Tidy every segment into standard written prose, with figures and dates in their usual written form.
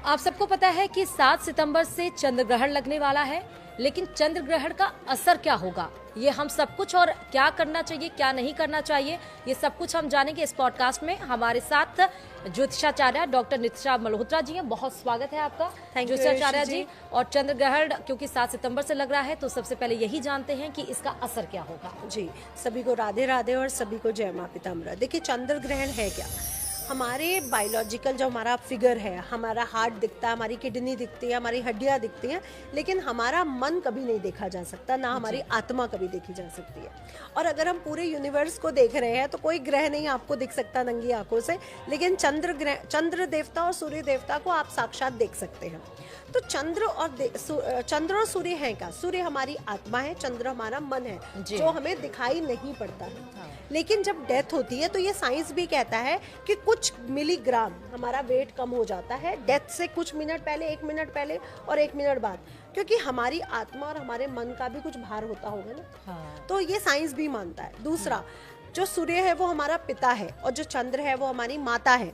आप सबको पता है कि 7 सितंबर से चंद्र ग्रहण लगने वाला है, लेकिन चंद्र ग्रहण का असर क्या होगा, ये हम सब कुछ और क्या करना चाहिए क्या नहीं करना चाहिए, ये सब कुछ हम जानेंगे इस पॉडकास्ट में। हमारे साथ ज्योतिषाचार्य डॉक्टर नितिशा मल्होत्रा जी हैं। बहुत स्वागत है आपका ज्योतिषाचार्य जी। और चंद्र ग्रहण क्योंकि 7 सितंबर से लग रहा है, तो सबसे पहले यही जानते हैं कि इसका असर क्या होगा। जी, सभी को राधे राधे और सभी को जय मां पिताम्बरा। देखिए, चंद्र ग्रहण है क्या, हमारे बायोलॉजिकल जो हमारा फिगर है, हमारा हार्ट दिखता है, हमारी किडनी दिखती है, हमारी हड्डियां दिखती हैं, लेकिन हमारा मन कभी नहीं देखा जा सकता, ना हमारी आत्मा कभी देखी जा सकती है। और अगर हम पूरे यूनिवर्स को देख रहे हैं तो कोई ग्रह नहीं आपको दिख सकता नंगी आंखों से, लेकिन चंद्र देवता और सूर्य देवता को आप साक्षात देख सकते हैं। तो चंद्र और सूर्य है क्या? सूर्य हमारी आत्मा है, चंद्र हमारा मन है जो हमें दिखाई नहीं पड़ता है। लेकिन जब डेथ होती है तो ये साइंस भी कहता है कि कुछ मिलीग्राम हमारा वेट कम हो जाता है डेथ से कुछ मिनट पहले, 1 मिनट पहले और 1 मिनट बाद, क्योंकि हमारी आत्मा और हमारे मन का भी कुछ भार होता होगा ना। तो ये साइंस भी मानता है। दूसरा, जो सूर्य है वो हमारा पिता है और जो चंद्र है वो हमारी माता है।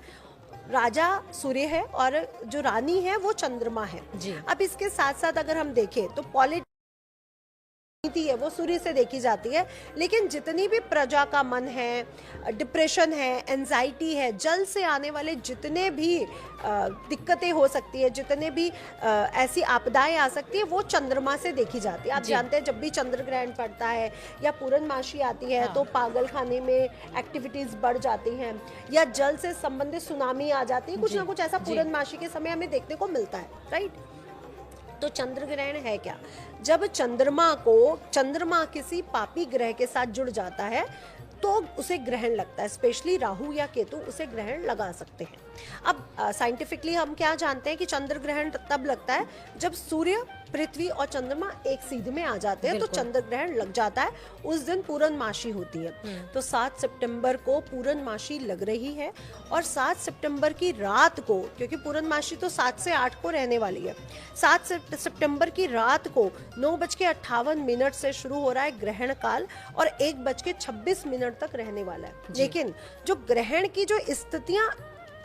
राजा सूर्य है और जो रानी है वो चंद्रमा है। अब इसके साथ साथ अगर हम देखें तो नीति है वो सूर्य से देखी जाती है, लेकिन जितनी भी प्रजा का मन है, डिप्रेशन है, एंजाइटी है, जल से आने वाले जितने भी दिक्कतें हो सकती है, जितने भी ऐसी आपदाएं आ सकती है, वो चंद्रमा से देखी जाती है। आप जानते हैं जब भी चंद्र ग्रहण पड़ता है या पूर्णमासी आती है तो पागल खाने में एक्टिविटीज बढ़ जाती हैं या जल से संबंधित सुनामी आ जाती है, कुछ ना कुछ ऐसा पूर्णमासी के समय हमें देखने को मिलता है, राइट। तो चंद्र ग्रहण है क्या? जब चंद्रमा किसी पापी ग्रह के साथ जुड़ जाता है तो उसे ग्रहण लगता है। स्पेशली राहु या केतु उसे ग्रहण लगा सकते हैं। अब साइंटिफिकली हम क्या जानते हैं कि चंद्र ग्रहण तब लगता है जब सूर्य, पृथ्वी और चंद्रमा एक सीध में आ जाते हैं, तो चंद्र ग्रहण लग जाता है। उस दिन पूर्णमासी होती है। तो 7 सितंबर को पूर्णमासी लग रही है और 7 सितंबर की रात को, क्योंकि पूर्णमासी तो 7 से 8 को रहने वाली है, 7 सितंबर की रात को 9:58 से शुरू हो रहा है ग्रहण काल और 1:26 तक रहने वाला है। लेकिन जो ग्रहण की जो स्थितियां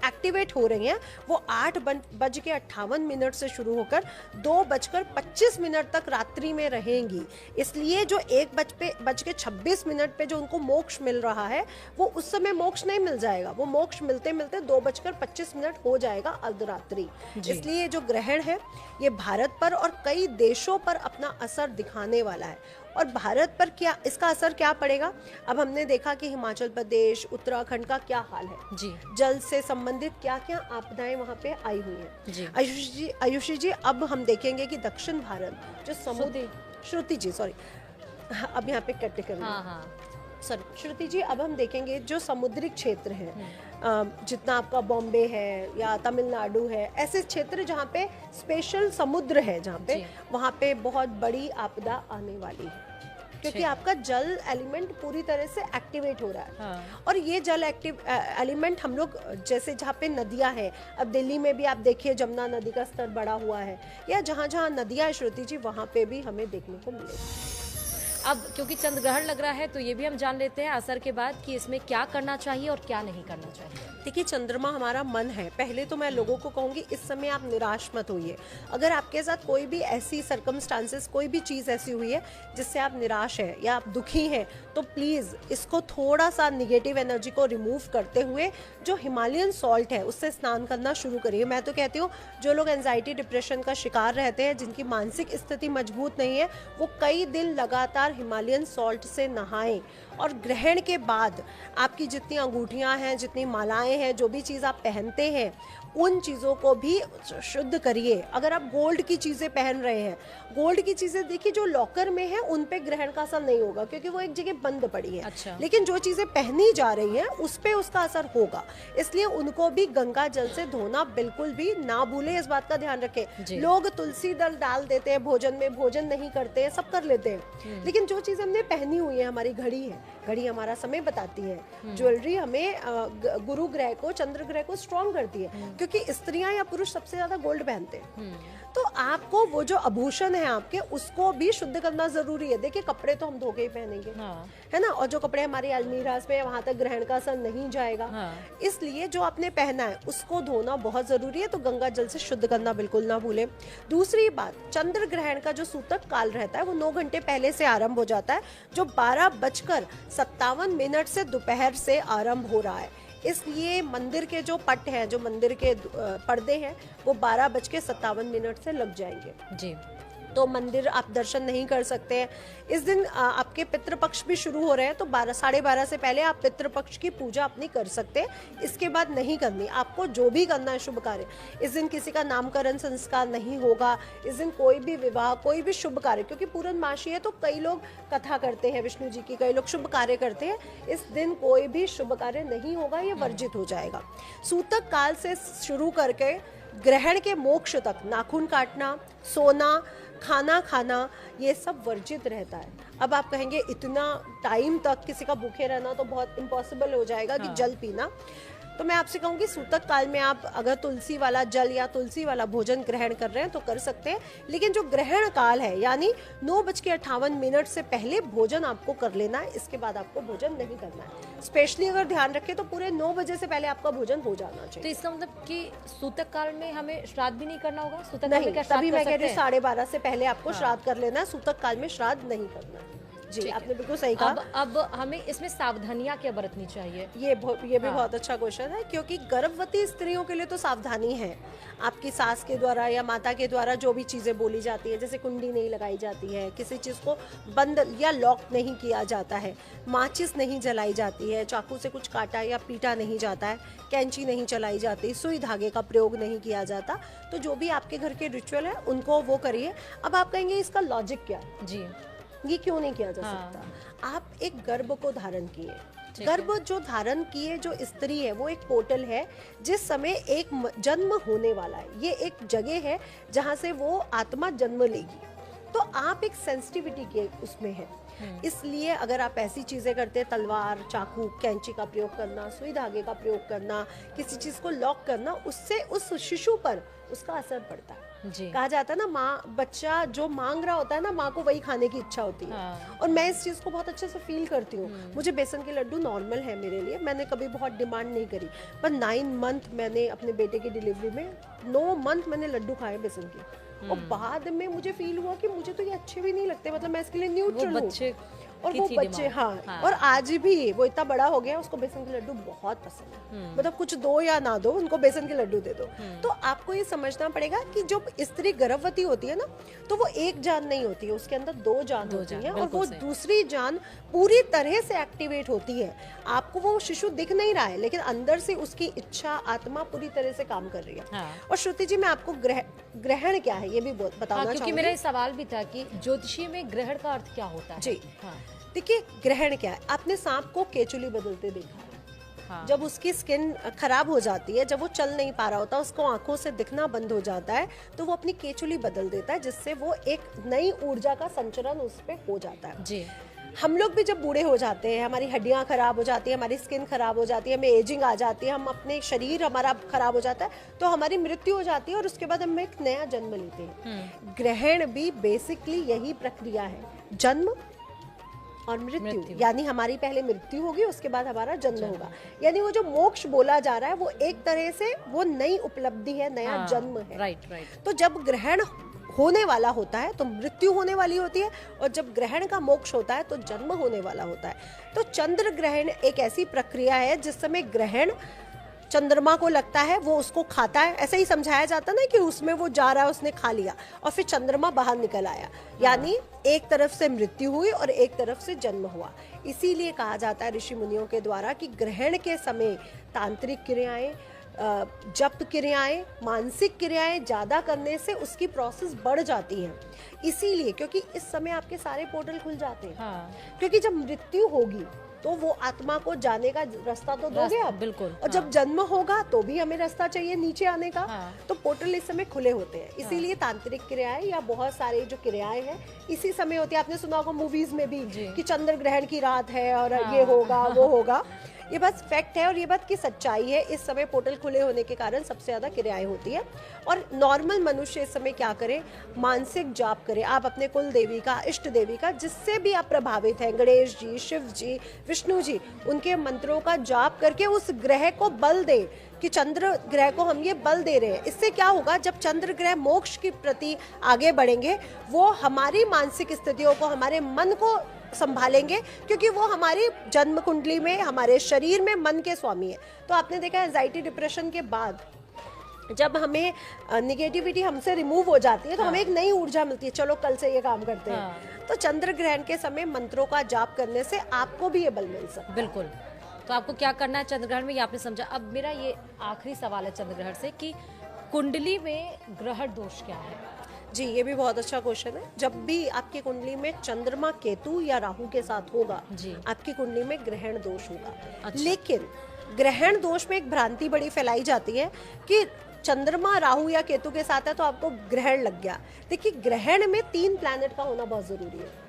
एक्टिवेट हो रही हैं वो 8:58 से शुरू होकर 2:25 तक रात्रि में रहेंगी। इसलिए जो 1:26 पे जो उनको मोक्ष मिल रहा है वो उस समय मोक्ष नहीं मिल जाएगा, वो मोक्ष मिलते मिलते 2:25 हो जाएगा अर्धरात्रि। इसलिए जो ग्रहण है ये भारत पर और कई देशों पर अपना असर दिखाने वाला है। और भारत पर क्या इसका असर क्या पड़ेगा? अब हमने देखा कि हिमाचल प्रदेश, उत्तराखंड का क्या हाल है, जल से संबंधित क्या क्या आपदाएं वहां पे आई हुई हैं। आयुषी जी, अब हम देखेंगे कि दक्षिण भारत जो समुद्र, श्रुति जी सॉरी, अब यहाँ पे कट कर श्रुति जी, अब हम देखेंगे जो समुद्री क्षेत्र है, जितना आपका बॉम्बे है या तमिलनाडु है, ऐसे क्षेत्र जहाँ पे स्पेशल समुद्र है, जहाँ पे वहाँ पे बहुत बड़ी आपदा आने वाली है, क्योंकि आपका जल एलिमेंट पूरी तरह से एक्टिवेट हो रहा है। और ये जल एलिमेंट हम लोग जैसे जहाँ पे नदियाँ हैं, अब दिल्ली में भी आप देखिए जमुना नदी का स्तर बढ़ा हुआ है, या जहाँ जहाँ नदियाँ है श्रुति जी, वहाँ पे भी हमें देखने को मिलेगा। अब क्योंकि चंद्र ग्रहण लग रहा है तो ये भी हम जान लेते हैं असर के बाद कि इसमें क्या करना चाहिए और क्या नहीं करना चाहिए। देखिए, चंद्रमा हमारा मन है। पहले तो मैं लोगों को कहूँगी इस समय आप निराश मत होइए। अगर आपके साथ कोई भी ऐसी सर्कमस्टांसेस, कोई भी चीज़ ऐसी हुई है जिससे आप निराश हैं या आप दुखी हैं, तो प्लीज़ इसको थोड़ा सा निगेटिव एनर्जी को रिमूव करते हुए जो हिमालयन सॉल्ट है उससे स्नान करना शुरू करिए। मैं तो कहती हूँ जो लोग एंजाइटी, डिप्रेशन का शिकार रहते हैं, जिनकी मानसिक स्थिति मजबूत नहीं है, वो कई दिन लगातार हिमालयन सॉल्ट से नहाएं। और ग्रहण के बाद आपकी जितनी अंगूठियां हैं, जितनी मालाएं हैं, जो भी चीज़ आप पहनते हैं, उन चीज़ों को भी शुद्ध करिए। अगर आप गोल्ड की चीज़ें पहन रहे हैं, गोल्ड की चीज़ें देखिए जो लॉकर में है उन पे ग्रहण का असर नहीं होगा, क्योंकि वो एक जगह बंद पड़ी है। लेकिन जो चीज़ें पहनी जा रही हैं उस पे उसका असर होगा, इसलिए उनको भी गंगा जल से धोना बिल्कुल भी ना भूलें। इस बात का ध्यान रखें। लोग तुलसी दल डाल देते हैं भोजन में, भोजन नहीं करते हैं, सब कर लेते हैं, लेकिन जो चीज़ हमने पहनी हुई है, हमारी घड़ी है, घड़ी हमारा समय बताती है, ज्वेलरी हमें गुरु ग्रह को, चंद्र ग्रह को स्ट्रॉन्ग करती है, क्योंकि स्त्रियां या पुरुष सबसे ज्यादा गोल्ड पहनते हैं। तो आपको वो जो आभूषण है आपके, उसको भी शुद्ध करना जरूरी है। देखिए कपड़े तो हम धो के ही पहनेंगे, है ना, और जो कपड़े हमारी अलमीराज पे, वहां तक ग्रहण का असर नहीं जाएगा। इसलिए जो आपने पहना है उसको धोना बहुत जरूरी है, तो गंगा जल से शुद्ध करना बिल्कुल ना भूलें। दूसरी बात, चंद्र ग्रहण का जो सूतक काल रहता है वो 9 घंटे पहले से आरंभ हो जाता है, जो 12:57 से दोपहर से आरंभ हो रहा है। इसलिए मंदिर के जो पट हैं, जो मंदिर के पर्दे हैं, वो 12:57 से लग जाएंगे जी। तो मंदिर आप दर्शन नहीं कर सकते हैं। इस दिन आपके पितृपक्ष भी शुरू हो रहे हैं, तो 12:30 से पहले आप पितृपक्ष की पूजा अपनी कर सकते हैं। इसके बाद नहीं करनी। आपको जो भी करना है शुभ कार्य, इस दिन किसी का नामकरण संस्कार नहीं होगा, इस दिन कोई भी विवाह, कोई भी शुभ कार्य, क्योंकि पूर्णमासी है तो कई लोग कथा करते हैं विष्णु जी की, कई लोग शुभ कार्य करते हैं। इस दिन कोई भी शुभ कार्य नहीं होगा, ये वर्जित हो जाएगा। सूतक काल से शुरू करके ग्रहण के मोक्ष तक नाखून काटना, सोना, खाना खाना, ये सब वर्जित रहता है। अब आप कहेंगे इतना टाइम तक किसी का भूखे रहना तो बहुत इम्पॉसिबल हो जाएगा कि जल पीना। तो मैं आपसे कहूँगी सूतक काल में आप अगर तुलसी वाला जल या तुलसी वाला भोजन ग्रहण कर रहे हैं तो कर सकते हैं, लेकिन जो ग्रहण काल है यानी 9:58 से पहले भोजन आपको कर लेना है। इसके बाद आपको भोजन नहीं करना है। स्पेशली अगर ध्यान रखें तो पूरे 9 बजे से पहले आपका भोजन हो जाना चाहिए। तो इसका मतलब कि सूतक काल में हमें श्राद्ध भी नहीं करना होगा? सूतक काल नहीं, में क्या श्राद्ध तभी कर मैं कह सकते रही हूँ हैं? 12:30 से पहले आपको श्राद्ध कर लेना है। सूतक काल में श्राद्ध नहीं करना है। जी, आपने बिल्कुल सही कहा। अब हमें इसमें सावधानियां क्या बरतनी चाहिए? ये भी बहुत अच्छा क्वेश्चन है, क्योंकि गर्भवती स्त्रियों के लिए तो सावधानी है। आपकी सास के द्वारा या माता के द्वारा जो भी चीजें बोली जाती है, जैसे कुंडी नहीं लगाई जाती है, किसी चीज को बंद या लॉक नहीं किया जाता है, माचिस नहीं जलाई जाती है, चाकू से कुछ काटा या पीटा नहीं जाता है, कैंची नहीं चलाई जाती, सुई धागे का प्रयोग नहीं किया जाता। तो जो भी आपके घर के रिचुअल है उनको वो करिए। अब आप कहेंगे इसका लॉजिक क्या है? जी, ये क्यों नहीं किया जा सकता? आप एक गर्भ को धारण किए। गर्भ जो धारण किए जो स्त्री है वो एक पोर्टल है, जिस समय एक जन्म होने वाला है। ये एक जगह है जहां से वो आत्मा जन्म लेगी। तो आप एक सेंसिटिविटी के उसमें है। इसलिए अगर आप ऐसी चीजें करते हैं, तलवार, चाकू, कैंची का प्रयोग करना, सुई धागे का प्रयोग करना, किसी चीज को लॉक करना, उससे उस शिशु पर उसका असर पड़ता है। जी। कहा जाता है ना, माँ, बच्चा जो मांग रहा होता है ना, माँ को वही खाने की इच्छा होती है। और मैं इस चीज को बहुत अच्छे से फील करती हूँ। मुझे बेसन के लड्डू नॉर्मल है मेरे लिए, मैंने कभी बहुत डिमांड नहीं करी, पर 9 मंथ मैंने अपने बेटे की डिलीवरी में 9 मंथ मैंने लड्डू खाए बेसन के। और बाद में मुझे फील हुआ कि मुझे तो ये अच्छे भी नहीं लगते, मतलब मैं इसके लिए न्यूट्रल हूँ। और वो बच्चे, हाँ, और आज भी वो इतना बड़ा हो गया, उसको बेसन के लड्डू बहुत पसंद है। मतलब कुछ दो या ना दो, उनको बेसन के लड्डू दे दो। तो आपको ये समझना पड़ेगा कि जब स्त्री गर्भवती होती है ना, तो वो एक जान नहीं होती है, उसके अंदर 2 जान होती है, और वो दूसरी जान पूरी तरह से एक्टिवेट होती है। आपको वो शिशु दिख नहीं रहा है, लेकिन अंदर से उसकी इच्छा, आत्मा पूरी तरह से काम कर रही है। और श्रुति जी, मैं आपको ग्रहण क्या है ये भी बताना चाहूंगी, क्योंकि मेरा सवाल भी था कि ज्योतिषी में ग्रहण का अर्थ क्या होता है? जी, देखिए ग्रहण क्या है। आपने सांप को केचुली बदलते देखा है। जब उसकी स्किन खराब हो जाती है, जब वो चल नहीं पा रहा होता, उसको आंखों से दिखना बंद हो जाता है, तो वो अपनी केचुली बदल देता है, जिससे वो एक नई ऊर्जा का संचरण उस पे हो जाता है। जी। हम लोग भी जब बूढ़े हो जाते हैं, हमारी हड्डियां खराब हो जाती है, हमारी स्किन खराब हो जाती है, हमें एजिंग आ जाती है, हम अपने शरीर हमारा खराब हो जाता है, तो हमारी मृत्यु हो जाती है, और उसके बाद हम एक नया जन्म लेते हैं। ग्रहण भी बेसिकली यही प्रक्रिया है, जन्म और मृत्यु। यानी हमारी पहले मृत्यु होगी, उसके बाद हमारा जन्म होगा। यानी वो जो मोक्ष बोला जा रहा है वो एक तरह से वो नई उपलब्धि है, नया जन्म है। राइट। तो जब ग्रहण होने वाला होता है तो मृत्यु होने वाली होती है, और जब ग्रहण का मोक्ष होता है तो जन्म होने वाला होता है। तो चंद्र ग्रहण एक ऐसी प्रक्रिया है जिस समय ग्रहण चंद्रमा को लगता है, वो उसको खाता है। ऐसे ही समझाया जाता ना कि उसमें वो जा रहा है, उसने खा लिया और फिर चंद्रमा बाहर निकल आया। यानी एक तरफ से मृत्यु हुई और एक तरफ से जन्म हुआ। इसीलिए कहा जाता है ऋषि मुनियों के द्वारा कि ग्रहण के समय तांत्रिक क्रियाएं, जप क्रियाएं, मानसिक क्रियाएं ज्यादा करने से उसकी प्रोसेस बढ़ जाती है। इसीलिए क्योंकि इस समय आपके सारे पोर्टल खुल जाते हैं। क्योंकि जब मृत्यु होगी तो वो आत्मा को जाने का रास्ता तो दोगे आप, बिल्कुल। और जब जन्म होगा तो भी हमें रास्ता चाहिए नीचे आने का। तो पोर्टल इस समय खुले होते हैं। इसीलिए तांत्रिक क्रियाएं या बहुत सारे जो क्रियाएं हैं इसी समय होती है। आपने सुना होगा मूवीज में भी कि चंद्र ग्रहण की रात है और ये होगा वो होगा। ये बस फैक्ट है और ये बात की सच्चाई है। इस समय पोर्टल खुले होने के कारण सबसे ज़्यादा किराएं होती है। और नॉर्मल मनुष्य इस समय क्या करे, मानसिक जाप करे। आप अपने कुल देवी का, इष्ट देवी का, जिससे भी आप प्रभावित हैं, गणेश जी, शिव जी, विष्णु जी, उनके मंत्रों का जाप करके उस ग्रह को बल दे कि चंद्र ग्रह को हम ये बल दे रहे हैं। इससे क्या होगा, जब चंद्र ग्रह मोक्ष के प्रति आगे बढ़ेंगे, वो हमारी मानसिक स्थितियों को, हमारे मन को संभालेंगे, क्योंकि वो हमारी जन्म कुंडली में, हमारे शरीर में मन के स्वामी है। तो आपने देखा एंजाइटी डिप्रेशन के बाद जब हमें निगेटिविटी हमसे रिमूव हो जाती है तो हमें एक नई ऊर्जा मिलती है, चलो कल से ये काम करते हैं। तो चंद्र ग्रहण के समय मंत्रों का जाप करने से आपको भी ये बल मिल सकता है। बिल्कुल। तो आपको क्या करना है चंद्र ग्रहण में, ये आपने समझा। अब मेरा ये आखिरी सवाल है चंद्र ग्रहण से कि कुंडली में ग्रहण दोष क्या है? जी, ये भी बहुत अच्छा क्वेश्चन है। जब भी आपकी कुंडली में चंद्रमा केतु या राहु के साथ होगा, आपकी कुंडली में ग्रहण दोष होगा। अच्छा। लेकिन ग्रहण दोष में एक भ्रांति बड़ी फैलाई जाती है कि चंद्रमा राहु या केतु के साथ है तो आपको ग्रहण लग गया। देखिए, ग्रहण में 3 प्लैनेट का होना बहुत जरूरी है।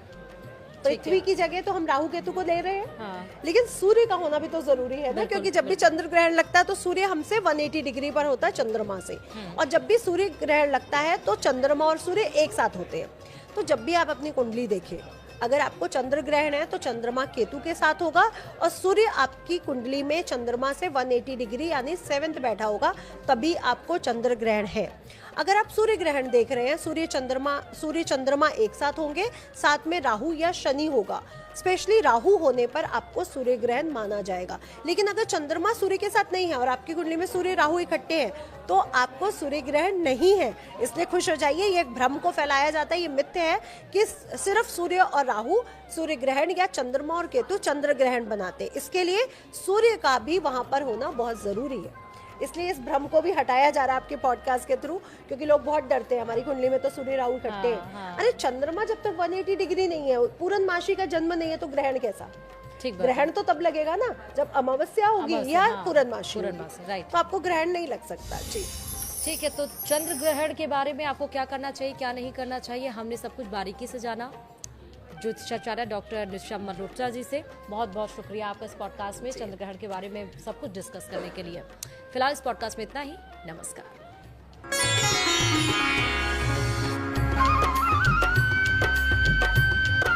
पृथ्वी की जगह तो हम राहु केतु को ले रहे हैं। हाँ। लेकिन सूर्य का होना भी तो जरूरी है ना, क्योंकि जब भी चंद्र ग्रहण लगता है तो सूर्य हमसे 180 डिग्री पर होता है चंद्रमा से, और जब भी सूर्य ग्रहण लगता है तो चंद्रमा और सूर्य एक साथ होते हैं। तो जब भी आप अपनी कुंडली देखें, अगर आपको चंद्र ग्रहण है तो चंद्रमा केतु के साथ होगा और सूर्य आपकी कुंडली में चंद्रमा से 180 डिग्री यानी 7th बैठा होगा, तभी आपको चंद्र ग्रहण है। अगर आप सूर्य ग्रहण देख रहे हैं, सूर्य चंद्रमा एक साथ होंगे, साथ में राहु या शनि होगा। स्पेशली राहु होने पर आपको सूर्य ग्रहण माना जाएगा। लेकिन अगर चंद्रमा सूर्य के साथ नहीं है और आपकी कुंडली में सूर्य राहु इकट्ठे हैं तो आपको सूर्य ग्रहण नहीं है। इसलिए खुश हो जाइए। ये एक भ्रम को फैलाया जाता है, ये मिथ्य है कि सिर्फ सूर्य और राहु सूर्य ग्रहण या चंद्रमा और केतु चंद्र ग्रहण बनाते। इसके लिए सूर्य का भी वहां पर होना बहुत जरूरी है। इसलिए इस भ्रम को भी हटाया जा रहा है आपके पॉडकास्ट के थ्रू, क्योंकि लोग बहुत डरते हैं हमारी कुंडली में तो सूर्य राहु इकट्ठे हैं। अरे चंद्रमा जब तक 180 डिग्री नहीं है, पूर्णमासी का जन्म नहीं है, तो ग्रहण कैसा? ग्रहण तो तब लगेगा ना जब अमावस्या होगी या पूर्णमासी। राइट। तो आपको ग्रहण नहीं लग सकता। जी ठीक है। तो चंद्र ग्रहण के बारे में आपको क्या करना चाहिए, क्या नहीं करना चाहिए, हमने सब कुछ बारीकी से जाना ज्योतिषाचार्य डॉक्टर निशा मल्होत्रा जी से। बहुत बहुत शुक्रिया आपका इस पॉडकास्ट में चंद्र ग्रहण के बारे में सब कुछ डिस्कस करने के लिए। फिलहाल इस पॉडकास्ट में इतना ही। नमस्कार।